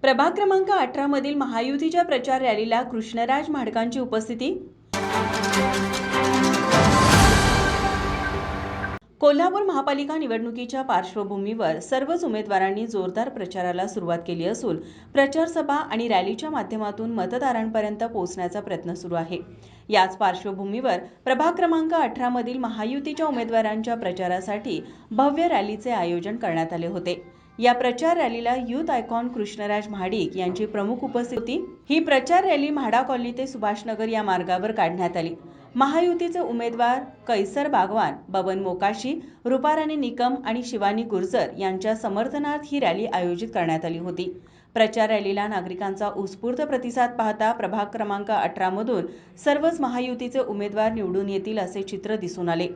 प्रभाग क्रमांक 18 मधील महायुतीच्या प्रचार रॅलीला कृष्णराज म्हाडकांची उपस्थिती। कोल्हापूर महापालिका निवडणुकीच्या पार्श्वभूमीवर सर्वच उमेदवारांनी जोरदार प्रचाराला सुरुवात केली असून प्रचार सभा आणि रॅलीच्या माध्यमातून मतदारांपर्यंत पोहोचण्याचा प्रयत्न सुरू आहे। याच पार्श्वभूमीवर प्रभाग क्रमांक 18 मधील महायुतीच्या उमेदवारांच्या प्रचारासाठी भव्य रॅलीचे आयोजन करण्यात आले होते। या प्रचार रॅलीला युथ आयकॉन कृष्णराज महाडिक यांची प्रमुख उपस्थिती होती। ही प्रचार रॅली म्हाडा कॉलनी ते सुभाषनगर या मार्गावर काढण्यात आली। महायुतीचे उमेदवार कैसर बागवान, बबन मोकाशी, रुपाराणी निकम आणि शिवानी गुर्जर यांच्या समर्थनार्थ ही रॅली आयोजित करण्यात आली होती। प्रचार रॅलीला नागरिकांचा उत्स्फूर्त प्रतिसाद पाहता प्रभाग क्रमांक 18 मधून सर्वच महायुतीचे उमेदवार निवडून येतील असे चित्र दिसून आले।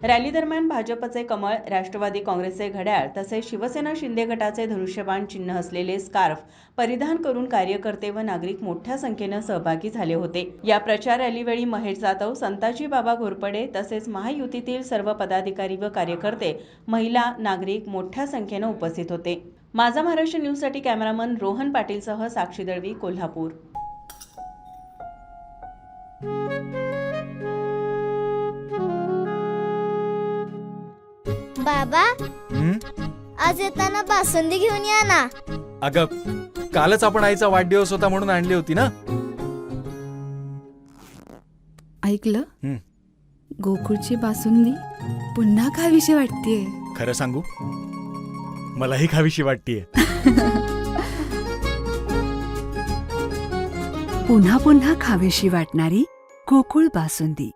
रॅली दरम्यान भाजपचे कमळ, राष्ट्रवादी काँग्रेसचे घड्याळ तसेच शिवसेना शिंदे गटाचे धनुष्यबाण चिन्ह असलेले स्कार्फ परिधान करून कार्यकर्ते व नागरिक मोठ्या संख्येने सहभागी झाले होते। या प्रचार रॅलीवेळी महेश जाधव, संताजी बाबा घोरपडे तसेच महायुतीतील सर्व पदाधिकारी व कार्यकर्ते, महिला, नागरिक मोठ्या संख्येने उपस्थित होते। माझा महाराष्ट्र न्यूजसाठी कॅमेरामन रोहन पाटीलसह साक्षी दळवी, कोल्हापूर। बाबा, आज येताना बासुंदी घेऊन या ना। अगं, कालच आपण आईचा वाढदिवस होता म्हणून आणली होती ना। ऐकलं, गोकुळची बासुंदी पुन्हा खावीशी वाटतेय। खरं सांगू, मलाही खावीशी वाटतेय। पुन्हा पुन्हा खावीशी वाटणारी गोकुळ बासुंदी।